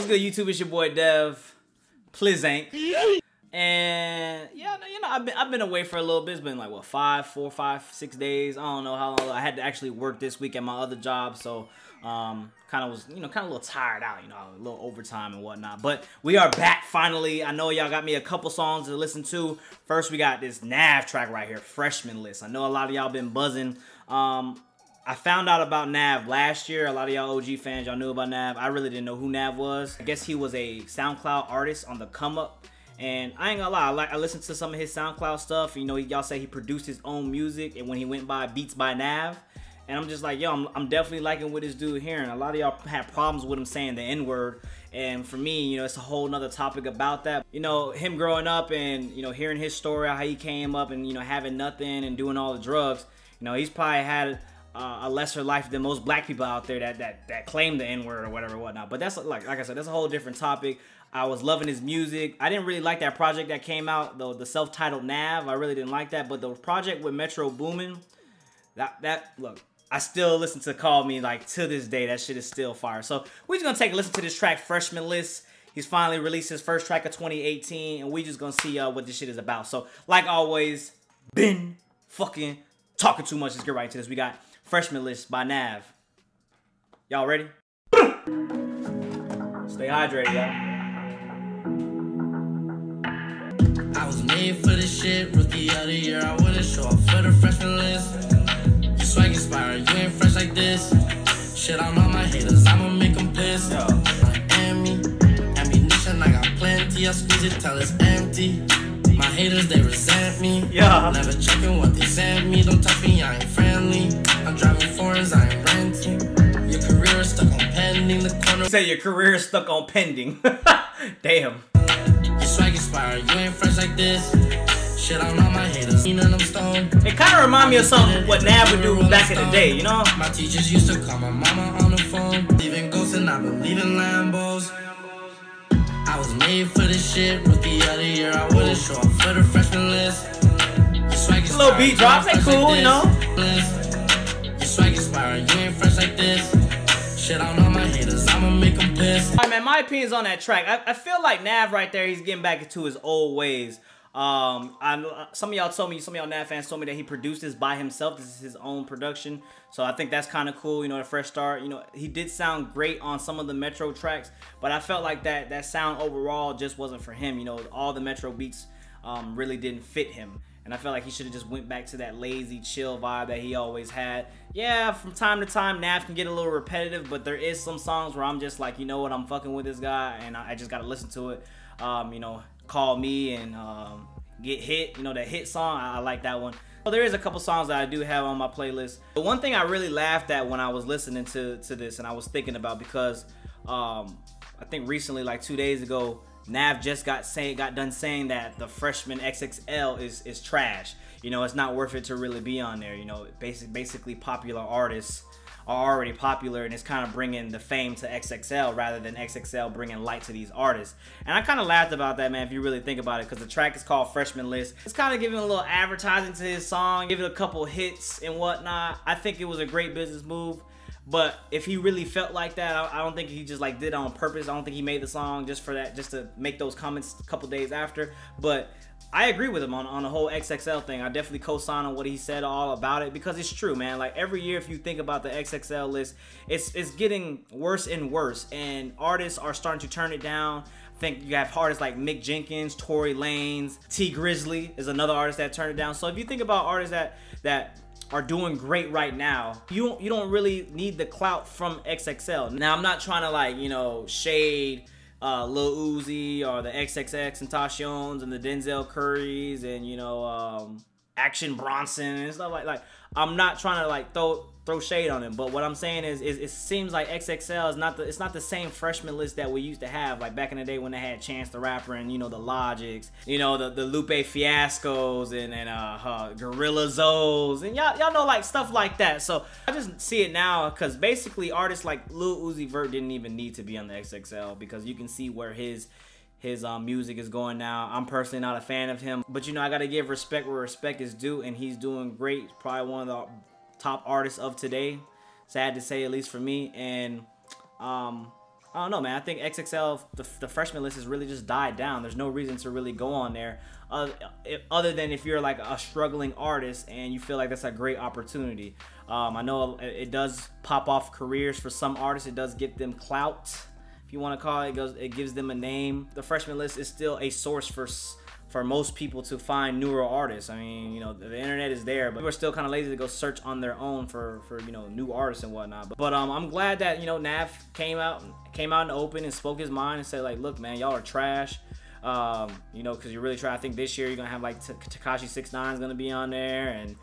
What's good, YouTube? It's your boy Dev, Plizzank. And yeah, you know, I've been away for a little bit. It's been like what, 4, 5, 6 days. I don't know how long. I had to actually work this week at my other job, so kind of was, you know, kind of a little tired out, you know, a little overtime and whatnot. But we are back finally. I know y'all got me a couple songs to listen to. First, we got this NAV track right here, Freshman List. I know a lot of y'all been buzzing. I found out about NAV last year. A lot of y'all OG fans, y'all knew about NAV. I really didn't know who NAV was. I guess he was a SoundCloud artist on the come up. And I ain't gonna lie, I listened to some of his SoundCloud stuff. You know, y'all say he produced his own music, and when he went by BeatsbyNAV. And I'm just like, yo, I'm definitely liking what this dude hearing. A lot of y'all had problems with him saying the N-word. And for me, you know, it's a whole nother topic about that. You know, him growing up and, you know, hearing his story, how he came up and, you know, having nothing and doing all the drugs. You know, he's probably had a lesser life than most black people out there that claim the N-word or whatever, whatnot. But that's like I said, that's a whole different topic. I was loving his music. I didn't really like that project that came out, though, the self-titled NAV. I really didn't like that. But the project with Metro Boomin, look, I still listen to Call Me, like, to this day. That shit is still fire. So we're just gonna take a listen to this track, Freshman List. He's finally released his first track of 2018, and we just gonna see what this shit is about. So, like always, been fucking talking too much. Let's get right into this. We got Freshman List by NAV. Y'all ready? Stay hydrated, y'all. I was made for this shit, rookie of the year. I wouldn't show up for the freshman list. Your swag inspired, you ain't fresh like this. Shit on all my haters, I'ma make them pissed. Miami, ammunition, I got plenty. I squeeze it till it's empty. My haters, they resent me. Never checking what they sent me. Don't touch me, I ain't friendly. I'm driving foreigns, I ain't renting. Your career is stuck on pending. The corner. You say your career is stuck on pending. Damn. Your swag inspired, you ain't fresh like this. Shit on all my haters, and I'm stoned. It kind of remind me of something what NAV would do back in the day, you know? My teachers used to call my mama on the phone. Believing ghosts and I believe in Lambos. I was made for this shit, rookie of the year. I wouldn't show up for the freshman list. Your swag is little beat drops, they cool, you know? Your swag inspired, you ain't fresh like this. Shit on all my haters, I'ma make them pissed. Alright, man, my opinion's on that track. I feel like NAV right there, he's getting back into his old ways. Some of y'all told me, some of y'all NAV fans told me that he produced this by himself. This is his own production. So I think that's kind of cool, you know, a fresh start. You know, he did sound great on some of the Metro tracks, but I felt like that sound overall just wasn't for him. You know, all the Metro beats really didn't fit him. And I felt like he should have just went back to that lazy, chill vibe that he always had. Yeah, from time to time, NAV can get a little repetitive, but there is some songs where I'm just like, you know what, I'm fucking with this guy, and I just gotta listen to it. You know, Call Me and Get Hit, you know, that hit song, I like that one. So there is a couple songs that I do have on my playlist. But one thing I really laughed at when I was listening to this, and I was thinking about, because I think recently, like 2 days ago, NAV just got done saying that the freshman XXL is trash. You know, it's not worth it to really be on there. You know, basically popular artists are already popular, and it's kind of bringing the fame to XXL rather than XXL bringing light to these artists. And I kind of laughed about that, man, if you really think about it, because the track is called Freshman List. It's kind of giving a little advertising to his song, give it a couple hits and whatnot. I think it was a great business move. But if he really felt like that, I don't think he just like did it on purpose. I don't think he made the song just for that, just to make those comments a couple days after. But I agree with him on the whole XXL thing. I definitely co-sign on what he said all about it, because it's true, man. Like, every year, if you think about the XXL list, it's getting worse and worse, and artists are starting to turn it down. I think you have artists like Mick Jenkins, Tory Lanez, T Grizzly is another artist that turned it down. So if you think about artists that are doing great right now, you don't really need the clout from XXL. Now, I'm not trying to, like, you know, shade Lil Uzi or the XXXTentacions and the Denzel Currys and, you know, Action Bronson and stuff like I'm not trying to like throw shade on him, but what I'm saying is it seems like XXL is it's not the same freshman list that we used to have, like back in the day when they had Chance the Rapper and, you know, the Logics, you know, the Lupe Fiascos and Gorilla Zoes, and y'all know, like, stuff like that. So I just see it now, because basically artists like Lil Uzi Vert didn't even need to be on the XXL, because you can see where his music is going now. I'm personally not a fan of him, but, you know, I gotta give respect where respect is due, and he's doing great. Probably one of the top artists of today, sad to say, at least for me. And I don't know, man. I think XXL, the freshman list has really just died down. There's no reason to really go on there other than if you're like a struggling artist and you feel like that's a great opportunity. I know it does pop off careers for some artists. It does get them clout, if you want to call it. It gives them a name. The freshman list is still a source for most people to find newer artists. I mean, you know, the internet is there, but people are still kind of lazy to go search on their own for you know, new artists and whatnot. But I'm glad that, you know, NAV came out in the open and spoke his mind and said, like, look, man, y'all are trash. You know, because you really try. I think this year you're gonna have like Tekashi 6ix9ine is gonna be on there, and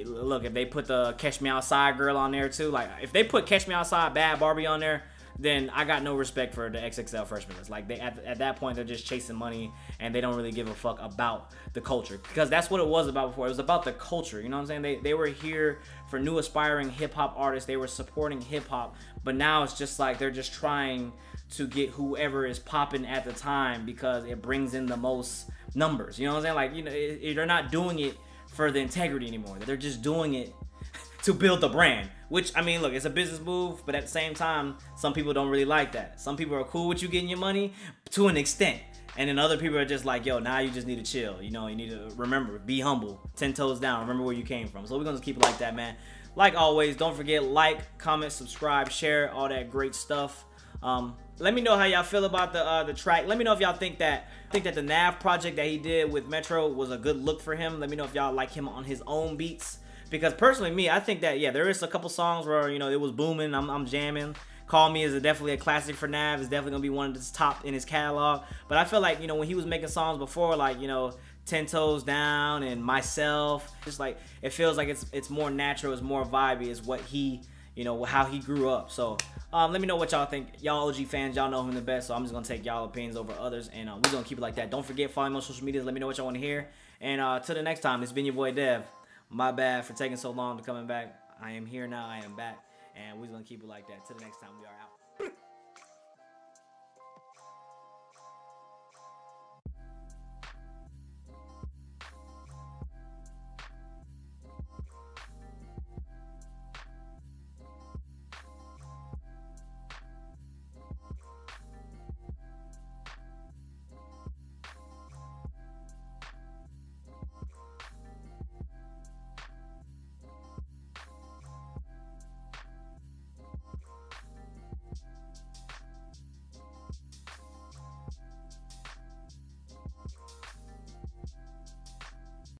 look, if they put the Catch Me Outside girl on there too, like if they put Catch Me Outside Bad Barbie on there, then I got no respect for the XXL Freshman List. Like, they at that point, they're just chasing money and they don't really give a fuck about the culture, because that's what it was about before. It was about the culture, you know what I'm saying? They were here for new aspiring hip hop artists. They were supporting hip hop, but now it's just like they're just trying to get whoever is popping at the time because it brings in the most numbers. You know what I'm saying? Like, you know, they're not doing it for the integrity anymore. They're just doing it to build the brand, which, I mean, look, it's a business move, but at the same time, some people don't really like that. Some people are cool with you getting your money to an extent, and then other people are just like, yo, now you just need to chill. You know, you need to remember, be humble, 10 toes down, remember where you came from. So we're gonna keep it like that, man. Like always, don't forget, like, comment, subscribe, share, all that great stuff. Let me know how y'all feel about the track. Let me know if y'all think that the NAV project that he did with Metro was a good look for him. Let me know if y'all like him on his own beats. Because personally, me, I think that, yeah, there is a couple songs where, you know, it was booming. I'm jamming. Call Me is definitely a classic for NAV. It's definitely gonna be one of the top in his catalog. But I feel like, you know, when he was making songs before, like, you know, 10 Toes Down and Myself, just like, it feels like it's more natural, it's more vibey, it's what he, you know, how he grew up. So let me know what y'all think. Y'all OG fans, y'all know him the best, so I'm just gonna take y'all opinions over others, and we're gonna keep it like that. Don't forget, follow me on social medias. Let me know what y'all want to hear, and till the next time, it's been your boy Dev. My bad for taking so long to coming back. I am here now, I am back, and we're gonna keep it like that. Till the next time, we are out.